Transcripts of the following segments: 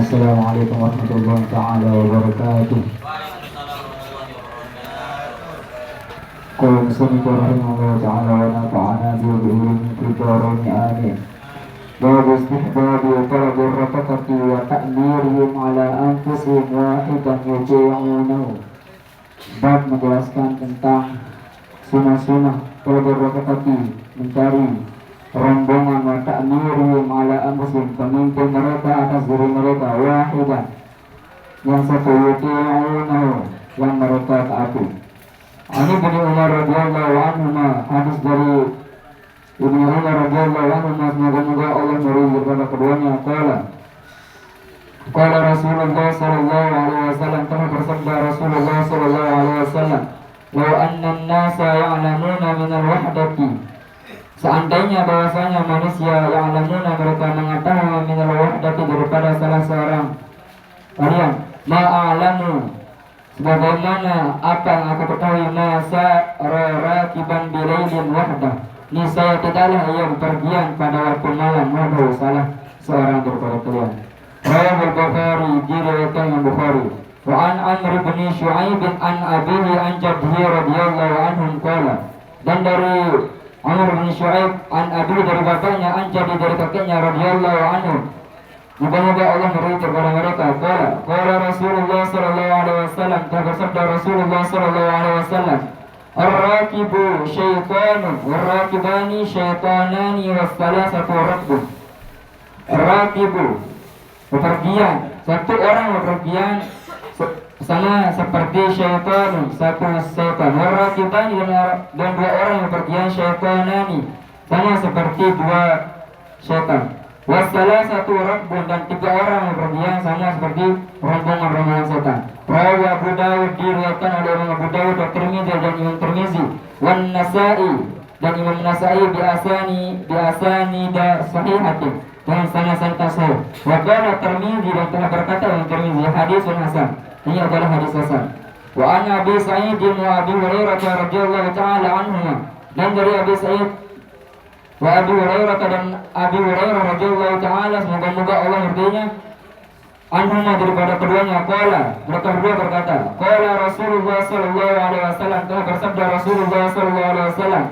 Assalamualaikum warahmatullahi taala wabarakatuh. Qul musannifun rahimahullah ta'ala wa nafa'ana bihi fid dharain amin. Bab istihbab talab ar-rafaqati wa ta'mirihim ala anfusihim wahidan yuti'unahu. Bab menjelaskan tentang sunnah-sunnah talab ar-rafaqati, mencari rombongan wa ta'mirihim ala anfusihim, pemimpin mereka atas diri mereka wahidan, yang satu yuti'unahu, yang mereka taati. Ani bin Umar radhiyallahu anhu, hadis dari Ibnu Umar radhiyallahu anhu, semoga Allah meridhai kepada keduanya. Qala Rasulullah sallallahu alaihi wasallam, telah bersabda Rasulullah sallallahu alaihi wasallam, "Law anna an-nasa ya'lamuna min al-wahdati." Seandainya bahwasanya manusia ya'lamuna, mereka mengetahui min al-wahdati, daripada salah seorang kalian, ma'alamu, sebagaimana apa yang aku ketahui, masa rakiban bilailin wahdah, niscaya tidaklah ia berpergian pada waktu malam wahdahu, salah seorang daripada kalian. Rawahul Bukhari, diriwayatkan Imam Bukhari. Wa an Amr bin Syu'aib an abihi an jaddihi radhiyallahu anhum qala, dan dari Amr bin Syu'aib an abihi, dari bapaknya, an jaddi, dari kakeknya, radhiyallahu anhum, moga-moga Allah meridhai kepada mereka. Qala Rasulullah sallallahu alaihi wasallam, telah bersabda Rasulullah sallallahu alaihi wasallam, ar-rakibu syaitanun war-rakibani syaitanani was-salasatu rabbun. Ar-rakibu, bepergian, satu orang bepergian sama seperti syaitan, satu syaitan. War-rakibani, dan dua orang bepergian, syaitanani, sama seperti dua syaitan. Wassalasatu rabbun, dan tiga orang bepergian sama seperti rombongan-rombongan setan. Rawi Abu Dawud, diriwayatkan oleh Imam Abu Dawud, Tirmidzi dan Imam Tirmidzi, wan Nasa'i, dan Imam Nasa'i biasani da sahihatin, dengan sanad sahih. Wa qala Tirmidzi, dan telah berkata Imam Tirmidzi, hadisun hasan, ini adalah hadis hasan. Wa an Abi Sa'id wa Abi Hurairah radhiyallahu ta'ala anhuma, dan dari Abi Sa'id wa Abi Hurairah, dan Abi Hurairah radhiyallahu ta'ala, semoga Allah meridainya, anhuma, daripada keduanya, mereka berdua berkata, qala Rasulullah sallallahu alaihi wasallam, telah bersabda Rasulullah sallallahu alaihi wasallam,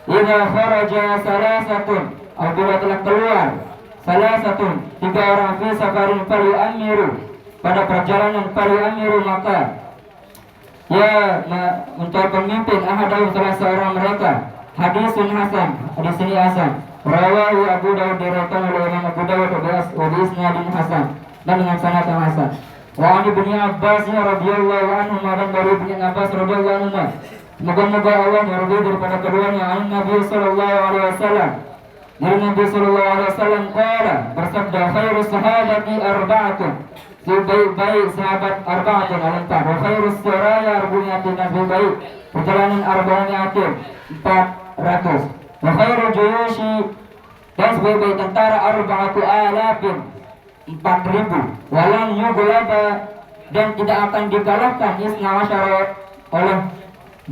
idza kharaja salasatun, apabila telah keluar salasatun, tiga orang, fi safarin falyamiru, pada perjalanan, falyamiru, maka ya mencari pemimpin, ahadahu, salah seorang mereka. Hadisun hasan, hadis ini hasan. Rawahu Abu Dawud, diriwayatkan oleh Imam Abu Dawud wa bi isnadin hasan, dan dengan sanad yang hasan. Wa an Ibnu Abbas radhiyallahu anhu, dan dari Ibnu Abbas radhiyallahu anhu, moga-moga Allah meridhai daripada keduanya, an Nabi sallallahu alaihi wasallam, dari Nabi sallallahu alaihi wasallam, qala, bersabda, khairus sahabati arba'atun, sebaik-baik sahabat arba'atun al-empat, wa khairus siraya arba'atun, sebaik perjalanan arba'atun 400, wa khairu juyushi, dan sebaik-baik tentara arba'atu alafin 4.000, walam yughlaba, dan tidak akan dikalahkan isna asyara oleh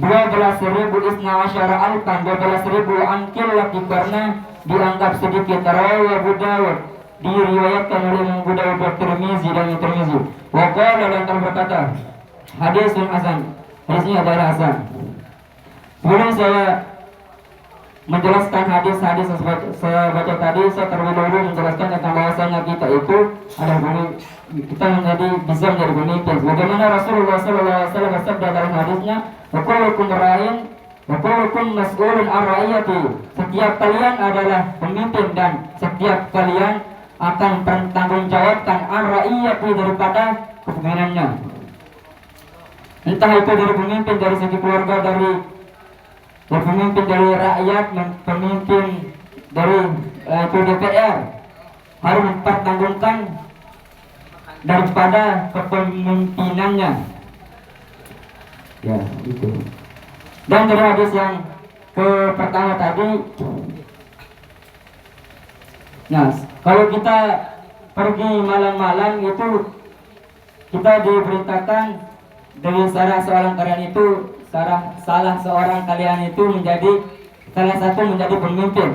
12.000, isna asyara alfan 12.000, angkillati, karena dianggap sedikit. Rawi Abu Dawud, diriwayatkan oleh Imam Abu Dawud, Tirmidzi dan Tirmidzi. Wa qala, dan telah berkata, hadisun hasan, hadisnya adalah hasan. Sebelum saya menjelaskan hadis-hadis saya baca tadi, saya terlebih dahulu menjelaskan tentang bahwasanya kita itu kita bisa menjadi pemimpin. Bagaimana Rasulullah SAW bersabda dalam hadisnya, wa kullukum ra'in wa kullukum mas'ulun an ra'iyati, setiap kalian adalah pemimpin dan setiap kalian akan bertanggungjawabkan an ra'iyati, daripada kepemimpinannya. Entah itu dari pemimpin dari segi keluarga, dari pemimpin dari rakyat, pemimpin dari DPR, harus mempertanggungjawabkan daripada kepemimpinannya. Ya, itu. Dan dari hadis yang pertama tadi, nah, kalau kita pergi malam-malam itu, kita diberitakan dari salah seorang kalian itu menjadi salah satu menjadi pemimpin.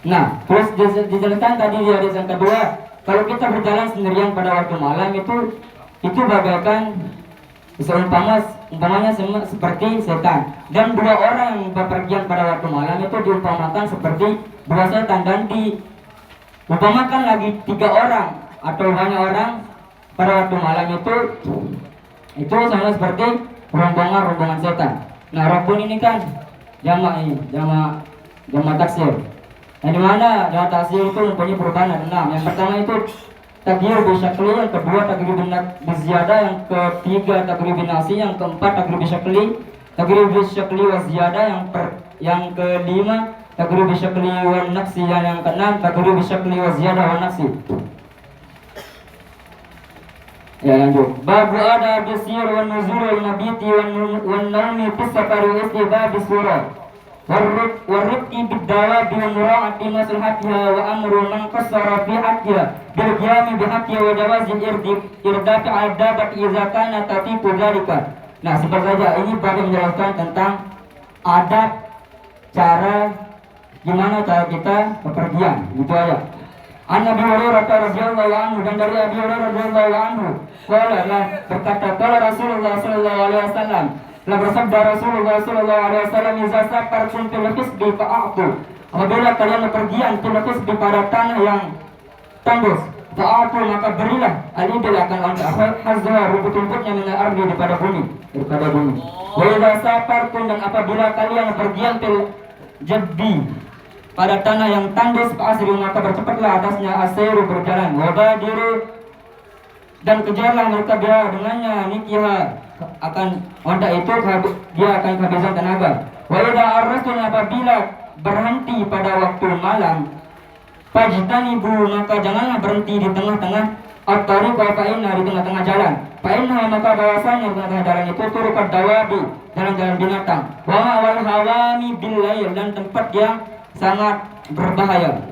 Nah, terus dijelaskan tadi di hadis yang kedua, Kalau kita berjalan sendirian pada waktu malam itu bagaikan umpamanya seperti setan. Dan dua orang bepergian pada waktu malam itu diumpamakan seperti dua setan, dan diumpamakan lagi 3 orang atau banyak orang pada waktu malam itu sama seperti rombongan setan. Nah, rombongan ini kan jamak taksir. Nah, di mana jamak taksir itu mempunyai perubahan ada 6. Yang pertama itu takdir bisyakli, yang kedua takdir biziyadah, yang ketiga takdir binasi, yang keempat takdir bisyakli wa ziyadah, yang kelima takdir bisyakli wa nafsi, yang keenam takdir bisyakli wa ziyadah wa nafsi. Ya, lanjut. Bab ada bisir wa nuzul wal nabiti wan naumi fi safari wa istibab surah. Warrifqi bid-dawabi wa mura'ati maslahatiha wa amru man qassara fi haqqiha bil qiyami bi haqqiha wa jawazi irdafi 'ala dabat idza kana tatiqu dzalika. Nah, seperti saja ini bab menjelaskan tentang adab gimana cara kita bepergian, gitu aja. An Abi Hurairah radhiyallahu anhu, dan dari Abi Hurairah radhiyallahu anhu berkata Rasulullah sallallahu alaihi wasallam, telah bersabda Rasulullah sallallahu alaihi wasallam, "Idza safartum fil hisbi fa'atu." Apabila kalian bepergian fil hisbi pada tanah yang tandus, fa'atu maka berilah al-ibil akan onta hazwa rumput-rumputnya min al-ardi daripada bumi. Wa idza safartum, dan apabila kalian bepergian fil jaddi pada tanah yang tandus, asri maka bercepatlah atasnya asairu berjalan, wabadiru, dan kejarlah mereka dia dengannya, nikiha akan onta itu dia akan kehabisan tenaga. Wa idza arrastum, apabila berhenti pada waktu malam, fajtanibu maka janganlah berhenti di tengah-tengah at-tariq wa fa'inna, di tengah-tengah jalan. Fa'inna maka bahwasanya di tengah jalan itu turuqad dawabi, jalan-jalan binatang. Wa wal hawami bil lail, dan tempat yang sangat berbahaya.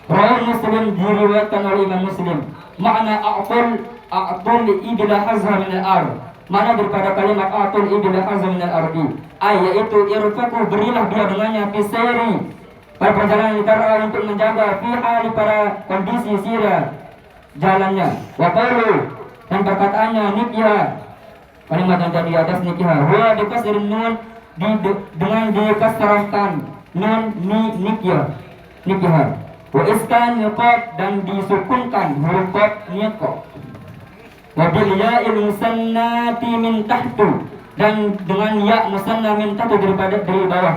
Rawi Muslim, diriwayatkan oleh Imam Muslim. Makna a'tul ibla hazha min al-ard, mana daripada kalimat a'tul ibla hazha min al-ardi, yaitu irfaku, berilah dia dengannya, fisari pada perjalanan ditara untuk menjaga, fi hali pada kondisi sirah jalannya, wa qalu, dan perkataannya, nikya, kalimat yang tadi atas nikya, huwa bikasrin nun, dengan dikasrahkan nun nikya, wa iskan niqab, dan disukunkan huruf qaf niqab, wa bil ya'il musannati min tahtu, dan dengan ya musanna min tahtu dari bawah.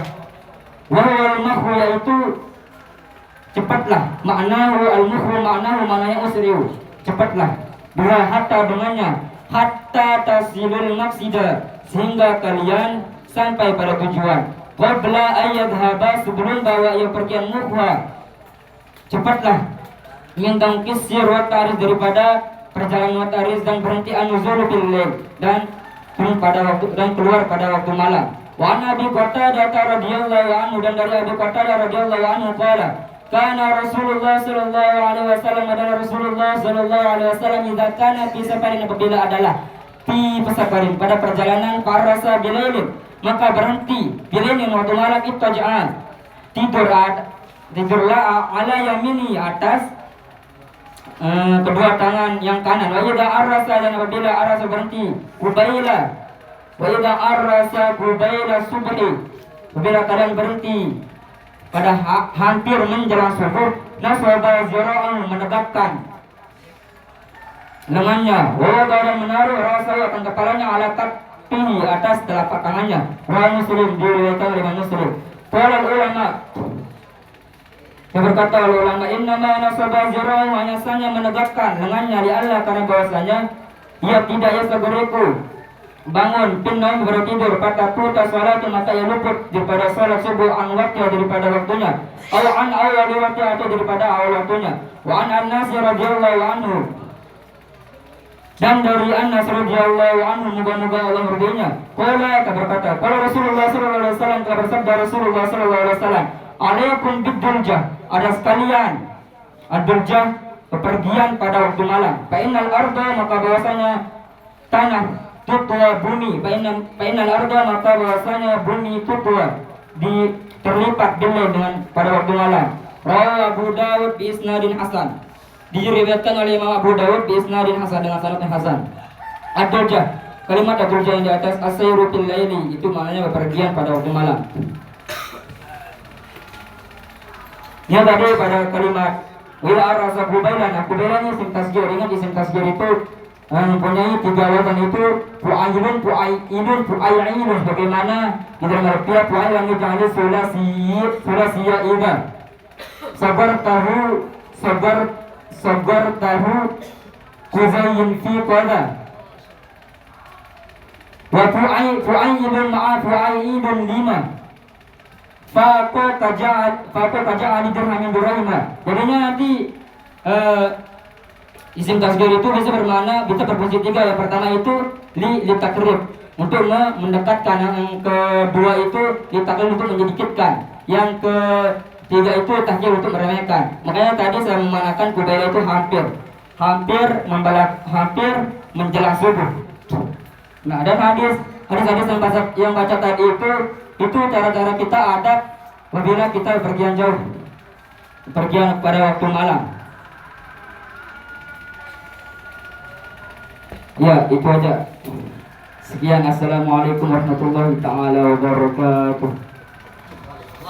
Wa huwa al-mahru, yaitu cepatlah, maknahu al-mahru maknanya usriu, cepatlah, bila hatta dengannya, hatta tasilul maqsida, sehingga kalian sampai pada tujuan. Qabla ayyadhaba, sebelum bawa ia pergian mukhwa, cepatlah mengintang kisir wa taris, daripada perjalanan taris, dan berhenti anuzul bil lail, dan keluar pada waktu malam. Wa Nabi Qatadah radhiyallahu anhu, dan dari Abi Qatadah radhiyallahu anhu qala, kana Rasulullah sallallahu alaihi wasallam, adalah Rasulullah sallallahu alaihi wasallam, idza kana fi safarin, apabila adalah fi safarin pada perjalanan, farasa bilailin maka berhenti, bilailin waktu malam, ittaja'an tidurlah ala yamini, atas kedua tangan yang kanan. Wa idza arrasa, dan apabila arrasa berhenti, kubaila, wa idza arrasa kubaila subhi, apabila kalian berhenti pada hampir menjelang subuh, nasaba zira'an, menegakkan lengannya, wa wadara menaruh rasa akan kepalanya, ala katfihi, atas telapak tangannya. Rawi Muslim, diriwayatkan oleh Imam Muslim. Qala ulama, yang berkata oleh ulama, inna ma nasaba zira'an, hanya saja menegakkan lengannya, li Allah, karena bahwasanya ia tidak yasaguriku bangun, pinang bertidur, pada puta salatu, maka ia luput daripada salat subuh, an waktu, daripada waktunya, an awal waktu, atau daripada awal waktunya. Wa an Anas radhiyallahu anhu, dan dari Anas radhiyallahu anhu, moga-moga Allah meridainya, qala, berkata, qala Rasulullah sallallahu alaihi wasallam, telah bersabda Rasulullah sallallahu alaihi wasallam, alaikum biduljah, ada sekalian ad-duljah, bepergian pada waktu malam. Fa innal arda, maka bahwasanya tanah, tutwa bumi, fa innal arda, maka bahwasanya bumi, tutwa terlipat dengan pada waktu malam. Rawi Abu Dawud bi isnadin hasan, Diriwayatkan oleh Imam Abu Dawud bi isnadin hasan dengan sanad yang hasan. Ad-durjah, kalimat ad-durjah yang di atas as-sayru fil laili itu maknanya bepergian pada waktu malam. Yang tadi pada kalimat wila arasa kubailan, kubailan isim tasgir. Ingat isim tasgir itu mempunyai 3 wazan itu fu'ailun, fu'ailun, fu'ailun. Bagaimana di dalam Arabia fu'ailan yuj'alu sulasiyya idza sabar tahu kuzayyin fi qada wa fu'ailun ma'a fu'ailun lima Fako taja'ali dirhamin durahima. Jadinya nanti isim tasghir itu bisa berfungsi 3. Yang pertama itu li takrib, untuk mendekatkan. Yang kedua itu li takrib, untuk menyedikitkan. Yang ketiga itu tahjir, untuk meremehkan. Makanya tadi saya memanakan kubailah itu hampir menjelang subuh. Nah, dan hadis yang baca tadi itu cara-cara kita adab apabila kita berpergian jauh, pergian pada waktu malam. Ya, itu aja. Sekian, assalamualaikum warahmatullahi taala wabarakatuh.